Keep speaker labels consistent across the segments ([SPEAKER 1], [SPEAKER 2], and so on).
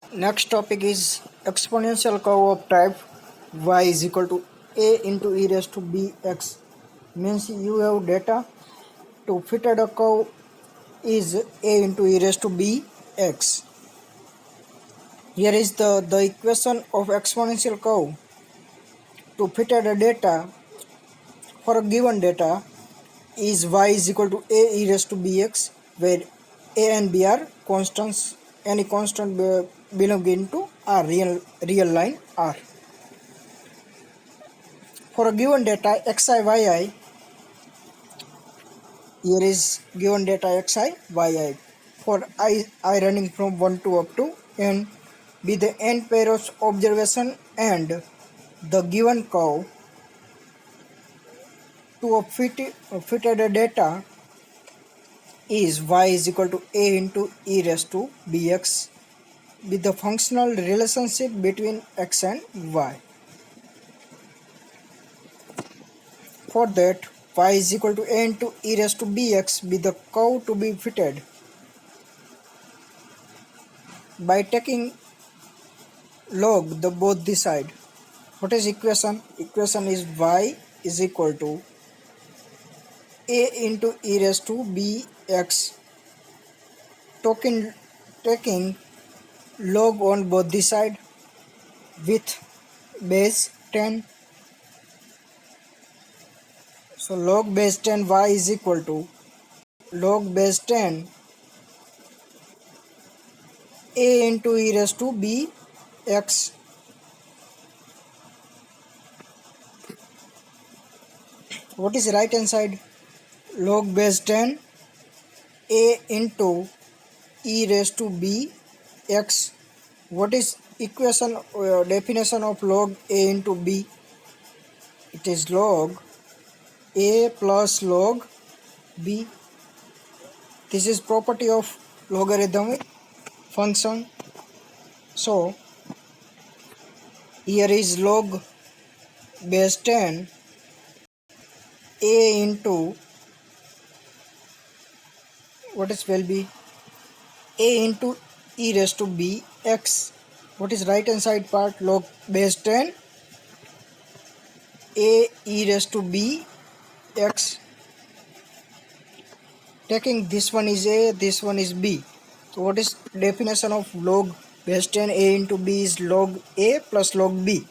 [SPEAKER 1] Next topic is exponential curve of type y is equal to a into e raised to bx. Means you have data to fit a curve is a into e raised to bx. Here is the equation of exponential curve to fit the data for a given data is y is equal to a e raised to bx, where a and b are constants. Any constant belonging to r real line r. For a given data xi yi, here is given data xi yi for I running from 1 to up to n be the n pair of observation, and the given curve to a fitted data is y is equal to a into e raised to bx with the functional relationship between x and y. For that, y is equal to a into e raised to bx with the curve to be fitted by taking log the both the side. What is equation? Equation is y is equal to a into e raised to bx, taking log on both the side with base 10. So log base 10 y is equal to log base 10 a into e raised to bx. What is right hand side? Log base 10 a into e raised to bx. What is equation definition of log a into b? It is log a plus log b. This is property of logarithmic function. So here is log base 10 a into what is will be a into e raised to bx. What is right hand side part? Log base 10 a e raised to bx, taking this one is a, this one is b. So what is definition of log base 10 a into b is log a plus log b.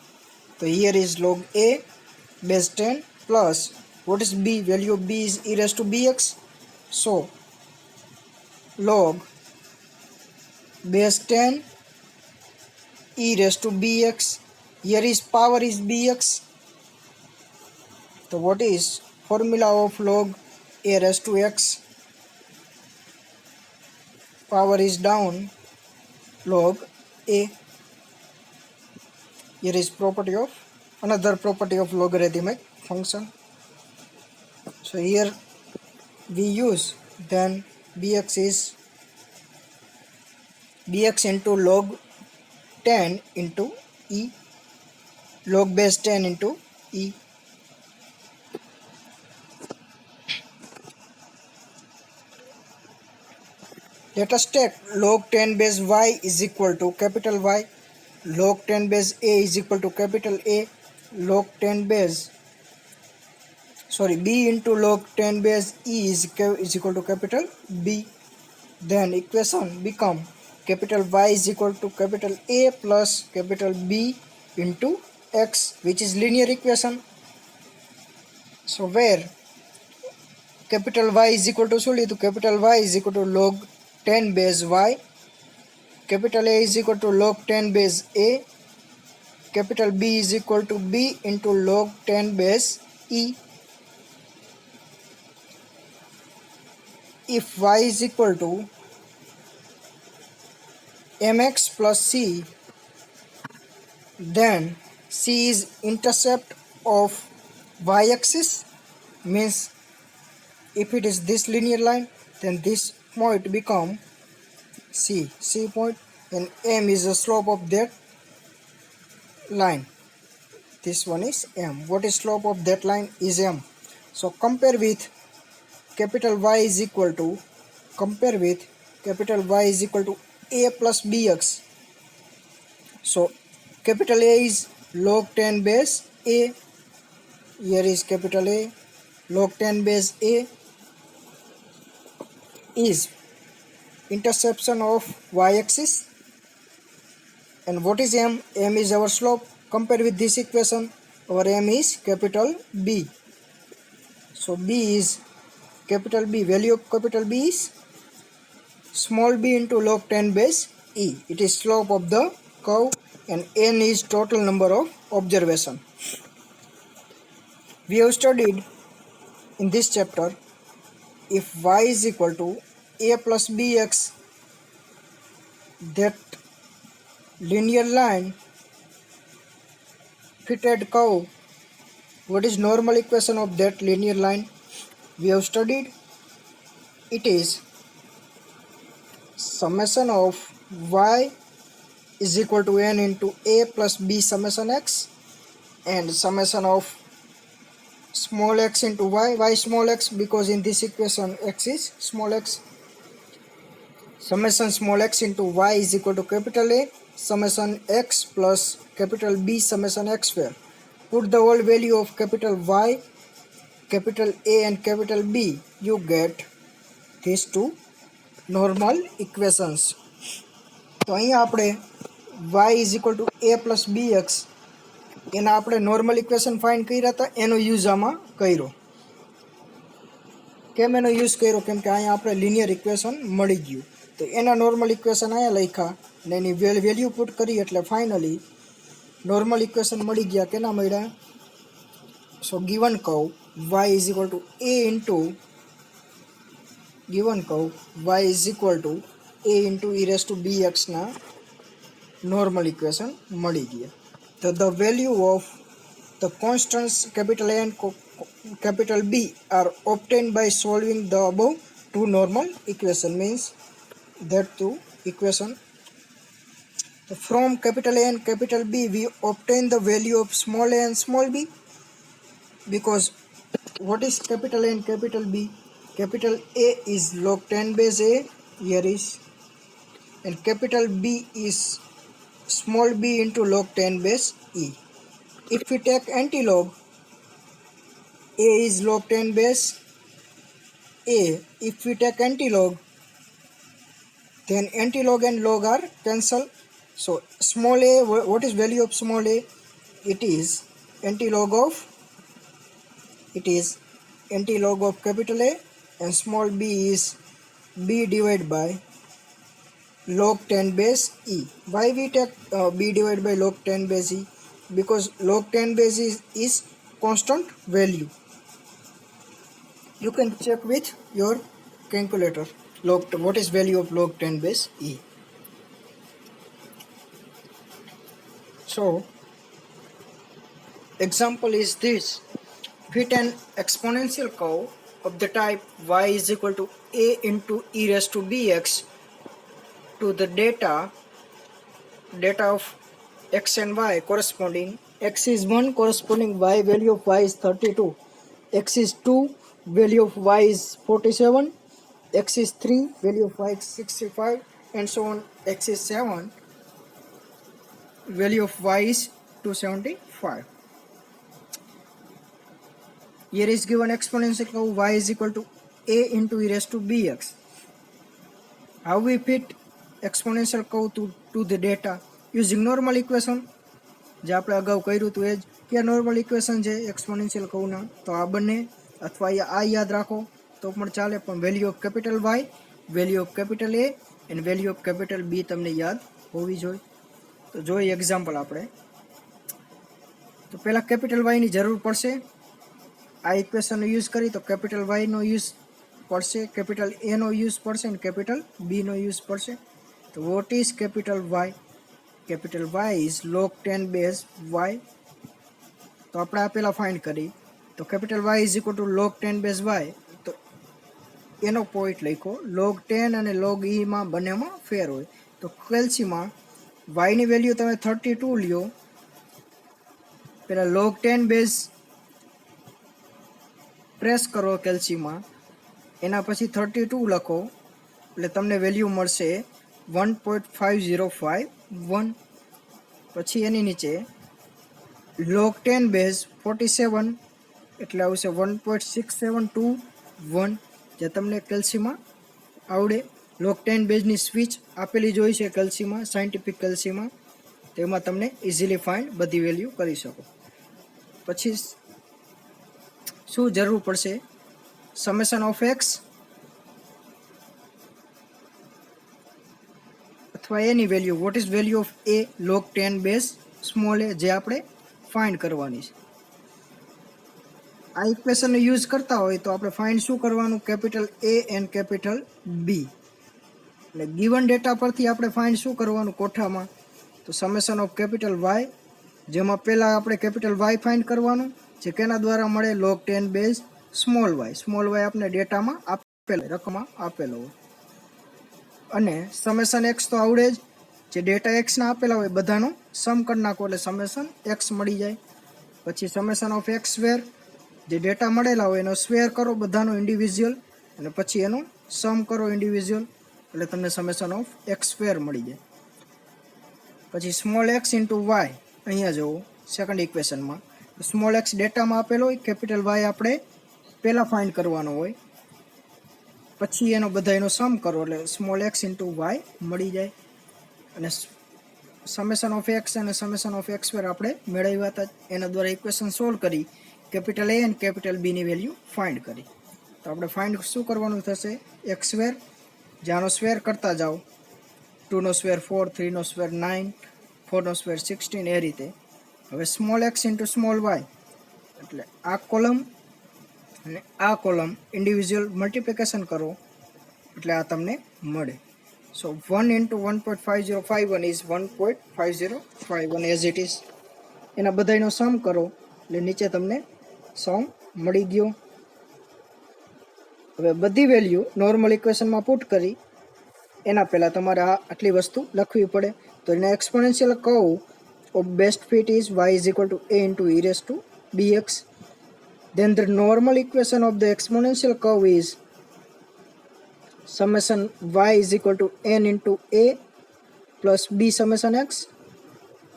[SPEAKER 1] So here is log a base 10 plus what is b? Value of b is e raised to bx. So log base 10 e raised to bx. Here is power is bx. So what is formula of log a raised to x? Power is down log a. Here is property of another property of logarithmic function. So here we use then bx is bx into log 10 into e, log base 10 into e. Let us take log 10 base y is equal to capital Y, log 10 base a is equal to capital A, log 10 base b into log 10 base e is equal to capital B. Then equation become capital Y is equal to capital A plus capital B into x, which is linear equation. So where capital Y is equal to capital Y is equal to log 10 base y, capital A is equal to log 10 base a, capital B is equal to b into log 10 base e. If y is equal to mx plus c, then c is intercept of y-axis. Means if it is this linear line, then this point become c point, and m is the slope of that line. This one is m. What is slope of that line is m. So compare with capital Y is equal to a plus bx. So capital A is log 10 base A. Here is capital A. Log 10 base A is intersection of y-axis. And what is m? M is our slope. Compare with this equation, our m is capital B. So B is capital B. Value of capital B is small b into log 10 base E. It is slope of the curve, and n is total number of observation. We have studied in this chapter, if y is equal to a plus bx, that linear line fitted curve, what is normal equation of that linear line? We have studied it is summation of y is equal to n into a plus b summation x, and summation of small x into y. Why small x? Because in this equation x is small x. Summation small x into y is equal to capital A summation x plus capital B summation x square. Put the whole value of capital Y, capital A and capital B. You get these two normal equations. તો અહીંયા આપણે y is equal to a plus bx એના આપણે normal equation find કર્યા હતા, એનો use આમાં કર્યો. કેમ એનો યુઝ કર્યો? કેમ કે અહીંયા આપણે લિનિયર ઇક્વેશન મળી ગયું. તો એના નોર્મલ ઇક્વેશન અહીંયા લખ્યા અને એની વેલ્યુ પુટ કરી એટલે ફાઇનલી નોર્મલ ઇક્વેશન મળી ગયા. કેના મળ્યા? So given curve y is equal to a into given curve y is equal to a into e raised to bx ના normal equation મળી ગયા. So the value of the constants capital A and capital B are obtained by solving the above two normal equation. Means that two equation. So from capital A and capital B we obtain the value of small a and small b. Because what is capital A and capital B? Capital A is log 10 base A, here is, and capital B is small b into log 10 base E. If we take antilog, A is log 10 base A. If we take antilog, then antilog and log are cancelled. So small a, what is value of small a? It is antilog of capital A, and small b is b divided by log 10 base E. Why we take b divided by log 10 base E? Because log 10 base is constant value. You can check with your calculator what is value of log 10 base E. So example is this: fit an exponential curve of the type y is equal to a into e raised to bx to the data of x and y corresponding. X is 1, corresponding y, value of y is 32, x is 2, value of y is 47, x is 3, value of y is 65, and so on. X is 7, value of y is 275. Here is given exponential curve y is equal to a into e raised to bx. How we fit exponential curve to the data? Using normal equation. જે આપણે અગાઉ કર્યું હતું એ જ. કે normal equation છે exponential કર્વના, તો આ બંને અથવા આ યાદ રાખો તો પણ ચાલે, પણ value of capital Y, value of capital A and value of capital B તમને યાદ હોવી જોઈએ. તો જોઈએ એક્ઝામ્પલ આપણે. તો પહેલાં કેપિટલ વાયની જરૂર પડશે. આ ઇક્વેશનનો યુઝ કરી તો કેપિટલ વાયનો યુઝ પડશે, કેપિટલ એનો યુઝ પડશે અને કેપિટલ બીનો યુઝ પડશે. તો what is capital Y? Capital Y is log 10 base Y. તો આપણે આ પહેલાં ફાઇન્ડ કરી. તો capital Y is equal to log 10 base Y. તો એનો પોઈન્ટ લખો. log 10 અને log E માં બંનેમાં ફેર હોય. તો કેલ્સીમાં Y ની વેલ્યુ તમે 32 લ્યો. પહેલાં log 10 base પ્રેસ કરો કેલ્સીમાં, એના પછી 32 લખો એટલે તમને વેલ્યુ મળશે 1.5051. પછી એની નીચે log 10 બેઝ 47 એટલે આવશે 1.6721 જે તમને કેલ્સીમાં આવડે. log 10 બેઝની સ્વિચ આપેલી જ હોય છે કેલ્સીમાં, સાયન્ટિફિક કેલ્સીમાં, તેમાં તમને ઇઝીલી ફાઇન્ડ બધી વેલ્યુ કરી શકો. પછી શું જરૂર પડશે? સમેશન ઓફ એક્સ અથવા એની value. What is value of a log 10 base small a, જે આપણે ફાઇન્ડ કરવાની છે. આ ઇક્વેશનનો યુઝ કરતા હોય તો આપણે ફાઇન્ડ શું કરવાનું? Capital A and capital B. એટલે ગિવન ડેટા પરથી આપણે ફાઇન્ડ શું કરવાનું કોઠામાં? તો સમેશન ઓફ કેપિટલ વાય, જેમાં પહેલાં આપણે કેપિટલ વાય ફાઇન્ડ કરવાનું, જે કેના દ્વારા મળે? log 10 base small Y. Small Y આપણે ડેટામાં આપેલો, રકમમાં આપેલો હોય. અને સમેશન એક્સ તો આવડે જ, જે ડેટા એક્સના આપેલા હોય બધાનો સમ કરી નાખો એટલે સમેશન એક્સ મળી જાય. પછી સમેશન ઓફ એક્સ સ્ક્વેર, જે ડેટા મળેલા હોય એનો સ્ક્વેર કરો બધાનો ઇન્ડિવિજ્યુઅલ, અને પછી એનો સમ કરો ઇન્ડિવિજ્યુઅલ, એટલે તમને સમેશન ઓફ એક્સ સ્ક્વેર મળી જાય. પછી સ્મોલ એક્સ ઇન્ટુ વાય, અહીંયા જુઓ સેકન્ડ ઇક્વેશનમાં સ્મોલ એક્સ ડેટામાં આપેલો હોય, કેપિટલ વાય આપણે પહેલાં ફાઇન્ડ કરવાનો હોય, પછી એનો બધાનો સમ કરો એટલે સ્મોલ એક્સ ઇન્ટુ વાય મળી જાય. અને સમેશન ઓફ એક્સ અને સમેશન ઓફ એક્સ સ્ક્વેર આપણે મેળવ્યા હતા, એના દ્વારા ઇક્વેશન સોલ્વ કરી કેપિટલ એ અને કેપિટલ બીની વેલ્યુ ફાઇન્ડ કરી. તો આપણે ફાઇન્ડ શું કરવાનું થશે? એક્સ સ્ક્વેર, જ્યાંનો સ્ક્વેર કરતા જાઓ, 2નો સ્ક્વેર 4, 3નો સ્ક્વેર 9, 4નો સ્ક્વેર 16, એ રીતે. હવે small X into small Y, એટલે આ કોલમ અને આ કોલમ ઇન્ડિવિજ્યુઅલ મલ્ટિપ્લિકેશન કરો એટલે આ તમને મળે. સો 1 into 1.5051 is 1.5051 as it is. એના બધાનો સમ કરો એટલે નીચે તમને સમ મળી ગયો. હવે બધી વેલ્યુ નોર્મલ ઇક્વેશનમાં પુટ કરી એના પહેલાં તમારે આટલી વસ્તુ લખવી પડે. તો એના exponential curve of best fit is y is equal to a into e raise to bx. Then the normal equation of the exponential curve is summation y is equal to n into a plus b summation x,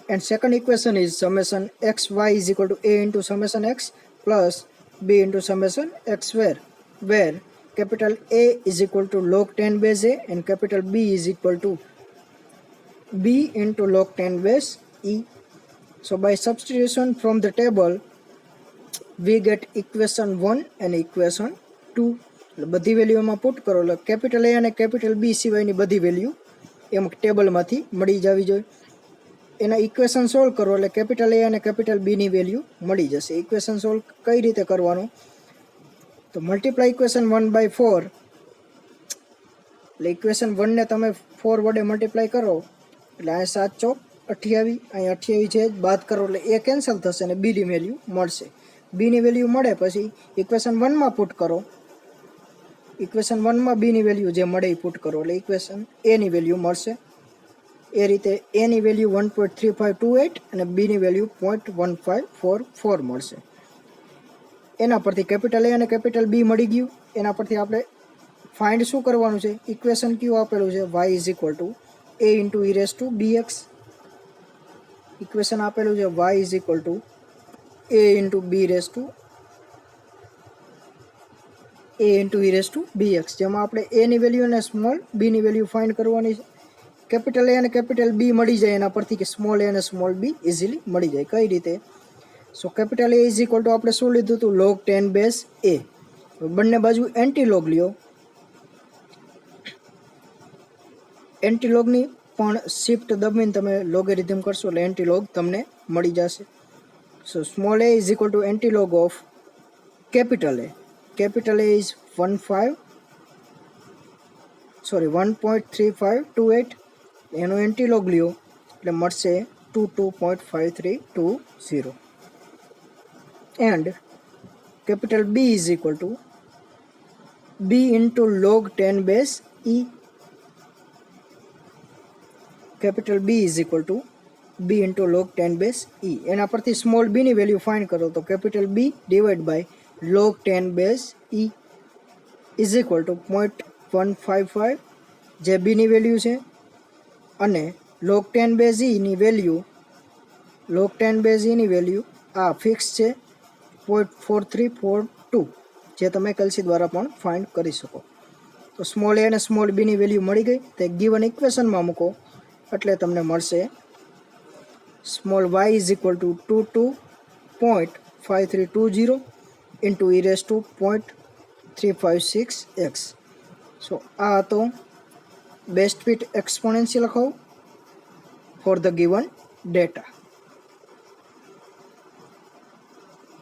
[SPEAKER 1] and second equation is summation xy is equal to a into summation x plus b into summation x square, where capital A is equal to log 10 base a and capital B is equal to b into log 10 base e. So by substitution from the table we get equation 1 and equation 2. બધી value એમાં put કરો એટલે capital એ અને capital B સિવાયની બધી value એમ ટેબલમાંથી મળી જવી જોઈએ. એના ઇક્વેશન સોલ્વ કરો એટલે કેપિટલ એ અને કેપિટલ બીની વેલ્યુ મળી જશે. ઇક્વેશન સોલ્વ કઈ રીતે કરવાનું? તો મલ્ટીપ્લાય ઇક્વેશન 1/4, એટલે ઇક્વેશન 1ને તમે 4 વડે મલ્ટીપ્લાય કરો એટલે અહીંયા 7 ચોક 28, અહીંયા 28 છે, બાદ કરો એટલે એ કેન્સલ થશે અને બીની વેલ્યુ મળશે. બીની વેલ્યુ મળે પછી ઇક્વેશન 1માં પુટ કરો, ઇક્વેશન 1માં બીની વેલ્યુ જે મળે એ પુટ કરો એટલે ઇક્વેશન એની વેલ્યુ મળશે. એ રીતે એની વેલ્યુ 1.3528 અને બીની વેલ્યુ 0.1544 મળશે. એના પરથી કેપિટલ એ અને કેપિટલ બી મળી ગયું. એના પરથી આપણે ફાઇન્ડ શું કરવાનું છે? ઇક્વેશન કયું આપેલું છે? y is equal to a into e raise to bx. Equation આપેલું છે y is equal to a into b raise to a into e raise to bx, જેમાં આપણે એની વેલ્યુ અને સ્મોલ બીની વેલ્યુ ફાઇન્ડ કરવાની છે. કેપિટલ એ અને કેપિટલ બી મળી જાય એના પરથી કે સ્મોલ એ અને સ્મોલ બી ઇઝીલી મળી જાય. કઈ રીતે? So capital A is equal to આપણે શું લીધું હતું? log 10 base a. બંને બાજુ એન્ટી લોગ લ્યો, એન્ટી લોગની પણ શિફ્ટ દબાવીને તમે લોગેરિધમ કરશો એટલે એન્ટી લોગ તમને મળી જશે. So small a is equal to anti log of capital A. Capital A is 1.3528, એનો એન્ટી લોગ લ્યો એટલે મળશે 22.5320. And capital B is equal to B into log 10 base e. Capital B is equal to B into log 10 base e. એના પરથી small બીની value find કરો તો capital B divide by log 10 base e is equal to 0.155, જે બીની value છે, અને log 10 base ઈની વેલ્યુ log 10 બેઝ એની વેલ્યુ આ ફિક્સ છે 0.4342 જે તમે કેલ્સી દ્વારા પણ ફાઇન્ડ કરી શકો. તો સ્મોલ એ અને સ્મોલ બીની વેલ્યુ મળી ગઈ. તે ગિવન ઇક્વેશનમાં મૂકો એટલે તમને મળશે small y is equal two 22.5320 into e raise to 0.356x. સો આ હતો best fit exponential curve for the given data.